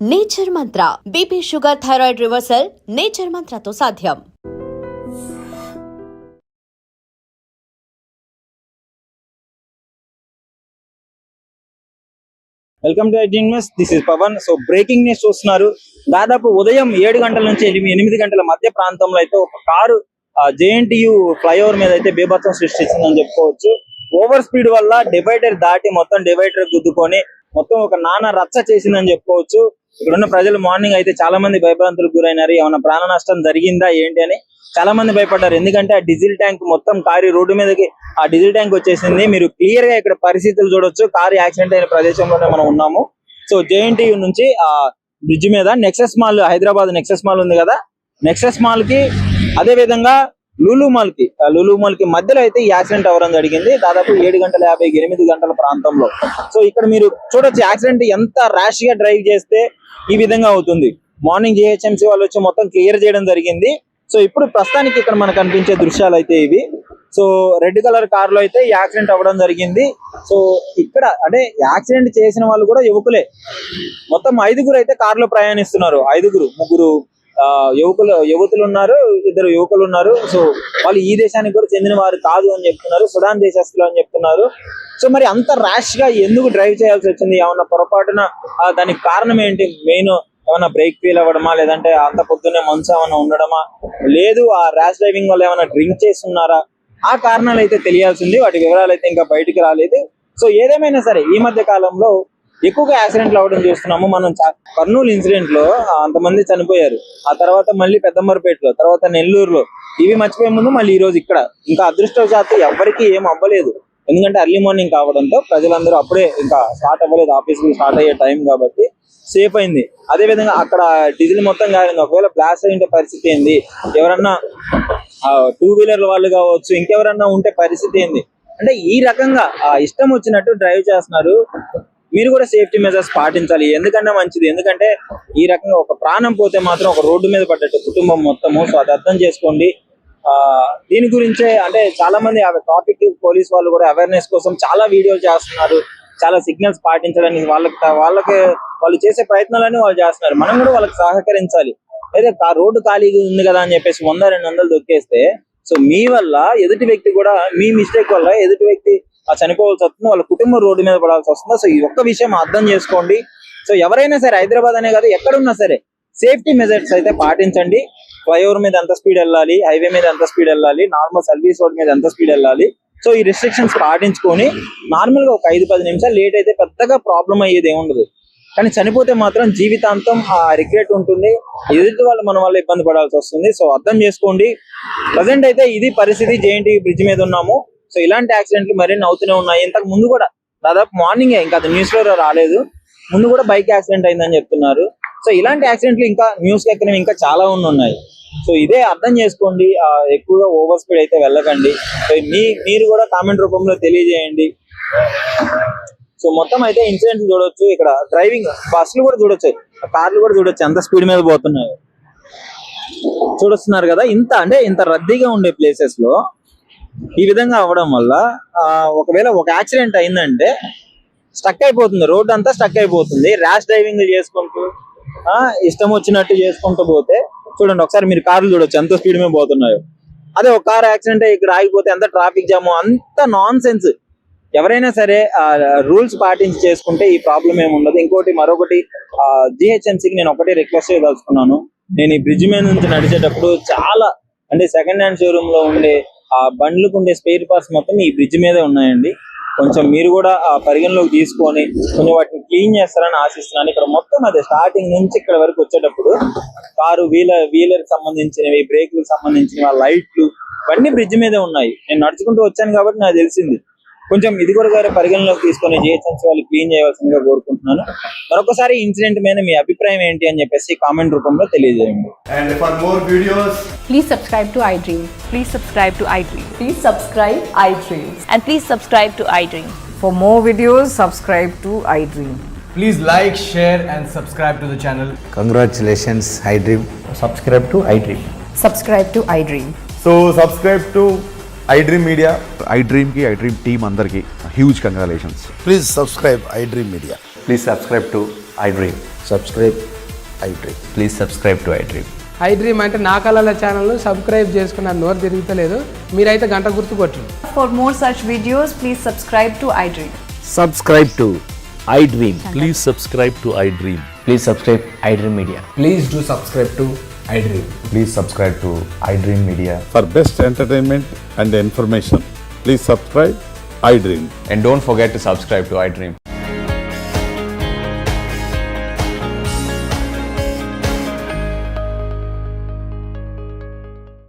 Nature Mantra BP sugar thyroid reversal Nature మంత్రతో సాధ్యం. Welcome to IT news. This is Pavan. So breaking news చూస్తున్నారు. దాదాపు ఉదయం 7 గంటల నుంచి 8 గంటల మధ్య ప్రాంతంలో అయితే ఒక కారు జేఎన్టీయూ ఫ్లైఓవర్ మీద అయితే బీభత్సం సృష్టించిందని చెప్పుకోవచ్చు. ఓవర్ స్పీడ్ వల్ల డివైడర్ దాటి మొత్తం డివైడర్ గుద్దుకొని మొత్తం ఒక నానా రచ్చ చేసిందని చెప్పుకోవచ్చు. ఇక్కడ ఉన్న ప్రజలు మార్నింగ్ అయితే చాలా మంది భయభ్రాంతులకు గురైనారు. ఏమైనా ప్రాణ నష్టం జరిగిందా ఏంటి అని చాలా మంది భయపడ్డారు. ఎందుకంటే ఆ డీజిల్ ట్యాంక్ మొత్తం కారు రోడ్డు మీదకి ఆ డీజిల్ ట్యాంక్ వచ్చేసింది. మీరు క్లియర్ గా ఇక్కడ పరిస్థితులు చూడొచ్చు. కారు యాక్సిడెంట్ అయిన ప్రదేశంలోనే మనం ఉన్నాము. సో జేఎన్టీయూ నుంచి ఆ బ్రిడ్జ్ మీద nexus mall, Hyderabad nexus mall ఉంది కదా, నెక్సెస్ మాల్ కి అదే విధంగా లులు మాల్ కి మధ్యలో అయితే ఈ యాక్సిడెంట్ అవ్వడం జరిగింది. దాదాపు 7:50 గంటల ప్రాంతంలో. సో ఇక్కడ మీరు చూడొచ్చు యాక్సిడెంట్ ఎంత ర్యాష్ గా డ్రైవ్ చేస్తే ఈ విధంగా అవుతుంది. మార్నింగ్ జిహెచ్ఎంసీ వాళ్ళు వచ్చి మొత్తం క్లియర్ చేయడం జరిగింది. సో ఇప్పుడు ప్రస్తుతానికి ఇక్కడ మనకు కనిపించే దృశ్యాలు అయితే ఇవి. సో రెడ్ కలర్ కార్ లో అయితే యాక్సిడెంట్ అవ్వడం జరిగింది. సో ఇక్కడ అంటే యాక్సిడెంట్ చేసిన వాళ్ళు కూడా యువకులే. మొత్తం 5 అయితే కారులో ప్రయాణిస్తున్నారు. 5 యువతులు ఉన్నారు, 2 యువకులు ఉన్నారు. సో వాళ్ళు ఈ దేశానికి కూడా చెందిన వారు కాదు అని చెప్తున్నారు, సుడాన్ దేశస్తులు అని చెప్తున్నారు. సో మరి అంత ర్యాష్ గా ఎందుకు డ్రైవ్ చేయాల్సి వచ్చింది? ఏమన్నా పొరపాటున దానికి కారణం ఏంటి? మెయిన్ ఏమన్నా బ్రేక్ ఫెయిల్ అవ్వడమా, లేదంటే అంత పొద్దున్నే మనసు ఏమైనా ఉండడమా, లేదు ఆ ర్యాష్ డ్రైవింగ్ వల్ల ఏమైనా డ్రింక్ చేస్తున్నారా? ఆ కారణాలు అయితే తెలియాల్సింది. వాటి వివరాలు అయితే ఇంకా బయటికి రాలేదు. సో ఏదేమైనా సరే ఈ మధ్య కాలంలో ఎక్కువగా యాక్సిడెంట్లు అవ్వడం చూస్తున్నాము. మనం కర్నూలు ఇన్సిడెంట్ లో అంతమంది చనిపోయారు. ఆ తర్వాత మళ్ళీ పెద్దంబరపేటలో, తర్వాత నెల్లూరులో. ఇవి మర్చిపోయే ముందు మళ్ళీ ఈ రోజు ఇక్కడ. ఇంకా అదృష్టవశాత్తు ఎవరికి ఏం అవ్వలేదు. ఎందుకంటే అర్లీ మార్నింగ్ కావడంతో ప్రజలందరూ అప్పుడే ఇంకా స్టార్ట్ అవ్వలేదు, ఆఫీస్కి స్టార్ట్ అయ్యే టైం కాబట్టి సేఫ్ అయింది. అదే విధంగా అక్కడ డీజిల్ మొత్తం కాలింది. ఒకవేళ బ్లాస్ట్ అయ్యే పరిస్థితి ఏంది? ఎవరన్నా 2 వీలర్ వాళ్ళు కావచ్చు, ఇంకెవరన్నా ఉంటే పరిస్థితి ఏంది? అంటే ఈ రకంగా ఇష్టం వచ్చినట్టు డ్రైవ్ చేస్తున్నారు. మీరు కూడా సేఫ్టీ మెజర్స్ పాటించాలి. ఎందుకంటే మంచిది. ఎందుకంటే ఈ రకంగా ఒక ప్రాణం పోతే మాత్రం ఒక రోడ్డు మీద పడ్డట్టు కుటుంబం మొత్తము. సో అది అర్థం చేసుకోండి. దీని గురించే అంటే చాలా మంది టాపిక్ పోలీస్ వాళ్ళు కూడా అవేర్నెస్ కోసం చాలా వీడియోలు చేస్తున్నారు. చాలా సిగ్నల్స్ పాటించడానికి వాళ్ళు చేసే ప్రయత్నాలన్నీ వాళ్ళు చేస్తున్నారు. మనం కూడా వాళ్ళకి సహకరించాలి. అయితే రోడ్డు ఖాళీగా ఉంది కదా అని చెప్పేసి 100-200 దొక్కేస్తే సో మీ వల్ల ఎదుటి వ్యక్తి కూడా, మీ మిస్టేక్ వల్ల ఎదుటి వ్యక్తి చనిపోవాల్సి వస్తుంది, వాళ్ళ కుటుంబం రోడ్డు మీద పడాల్సి వస్తుంది. సో ఈ ఒక్క విషయం అర్థం చేసుకోండి. సో ఎవరైనా సరే, హైదరాబాద్ అనే కాదు ఎక్కడున్నా సరే సేఫ్టీ మెజర్స్ అయితే పాటించండి. ఫ్లైఓవర్ మీద ఎంత స్పీడ్ వెళ్ళాలి, హైవే మీద ఎంత స్పీడ్ వెళ్ళాలి, నార్మల్ సర్వీస్ రోడ్ మీద ఎంత స్పీడ్ వెళ్ళాలి. సో ఈ రిస్ట్రిక్షన్స్ పాటించుకొని నార్మల్ గా ఒక 5-10 నిమిషాలు లేట్ అయితే పెద్దగా ప్రాబ్లం అయ్యేది ఏముండదు. కానీ చనిపోతే మాత్రం జీవితాంతం ఆ రిగ్రెట్ ఉంటుంది. ఎదుటి వాళ్ళు మన వల్ల ఇబ్బంది పడాల్సి వస్తుంది. సో అర్థం చేసుకోండి. ప్రజెంట్ అయితే ఇది పరిస్థితి. జేఎన్టీయూ బ్రిడ్జ్ మీద ఉన్నాము. సో ఇలాంటి యాక్సిడెంట్లు మరిన్ని అవుతూనే ఉన్నాయి. ఇంతకు ముందు కూడా దాదాపు మార్నింగ్ ఇంకా అది న్యూస్ లో రాలేదు, ముందు కూడా బైక్ యాక్సిడెంట్ అయిందని చెప్తున్నారు. సో ఇలాంటి యాక్సిడెంట్లు ఇంకా న్యూస్ ఎక్కడమే ఇంకా చాలా ఉన్నాయి. సో ఇదే అర్థం చేసుకోండి. ఎక్కువగా ఓవర్ స్పీడ్ అయితే వెళ్ళకండి. సో మీరు కూడా కామెంట్ రూపంలో తెలియజేయండి. సో మొత్తం అయితే ఇన్సిడెంట్లు చూడొచ్చు. ఇక్కడ డ్రైవింగ్ బస్సులు కూడా చూడొచ్చు, కార్లు కూడా చూడొచ్చు ఎంత స్పీడ్ మీద పోతున్నాయో చూడొస్తున్నారు కదా. ఇంత రద్దీగా ఉండే ప్లేసెస్ లో ఈ విధంగా అవ్వడం వల్ల ఒకవేళ ఒక యాక్సిడెంట్ అయిందంటే స్టక్ అయిపోతుంది, రోడ్డు అంతా స్టక్ అయిపోతుంది. ర్యాష్ డ్రైవింగ్ చేసుకుంటూ ఇష్టం వచ్చినట్టు చేసుకుంటూ పోతే చూడండి, ఒకసారి మీరు కార్లు చూడొచ్చు ఎంత స్పీడ్ మీద పోతున్నాయో. అదే ఒక కార్ యాక్సిడెంట్ ఇక్కడ ఆగిపోతే ఎంత ట్రాఫిక్ జాము, అంత నాన్ సెన్స్. ఎవరైనా సరే రూల్స్ పాటించి చేసుకుంటే ఈ ప్రాబ్లం ఏమి ఉండదు. మరొకటి జిహెచ్ఎంసీకి నేను ఒకటే రిక్వెస్ట్ చేయదలుచుకున్నాను. నేను ఈ బ్రిడ్జ్ మీద నుంచి నడిచేటప్పుడు చాలా అంటే సెకండ్ హ్యాండ్ షోరూమ్ లో ఉండే బండ్లకు ఉండే స్పేర్ పార్ట్స్ మొత్తం ఈ బ్రిడ్జ్ మీదే ఉన్నాయండి. కొంచెం మీరు కూడా పరిగణలోకి తీసుకొని కొంచెం వాటిని క్లీన్ చేస్తారని ఆశిస్తున్నాను. ఇక్కడ మొత్తం అదే స్టార్టింగ్ నుంచి ఇక్కడ వరకు వచ్చేటప్పుడు కారు వీలర్ సంబంధించినవి, బ్రేక్లకు సంబంధించినవి, లైట్లు ఇవన్నీ బ్రిడ్జ్ మీదే ఉన్నాయి. నేను నడుచుకుంటూ వచ్చాను కాబట్టి నాకు తెలిసింది. కొంచెం ఇది కూడా పరిగణలోకి తీసుకొని జిహెచ్ఎంసీ వాళ్ళు క్లీన్ చేయవలసిందిగా కోరుకుంటున్నాను. మరొకసారి ఇన్సిడెంట్ మీద మీ అభిప్రాయం ఏంటి అని చెప్పేసి కామెంట్ రూపంలో తెలియజేయండి. And for more videos, please subscribe to iDream. Please subscribe to iDream. Please subscribe iDream. And please subscribe to iDream. For more videos, subscribe to iDream. please like, share and subscribe to the channel. Congratulations, iDream. Subscribe to iDream. Subscribe to iDream. So subscribe to iDream Media. iDream team andarki huge congratulations. Please subscribe iDream Media. Please subscribe to iDream. Subscribe iDream. Please subscribe to iDream. I dream అంటే నా కళల ఛానల్ను subscribe చేసుకున్న నోరు తిరుగుతలేదు, మీరైతే గంట గుర్తు కొట్టండి. For more such videos, please subscribe to iDream. Subscribe to iDream. Please subscribe to iDream. Please subscribe iDream Media. Please do subscribe to I dream. Please subscribe to iDream Media. For best entertainment and information, please subscribe iDream. And don't forget to subscribe to iDream.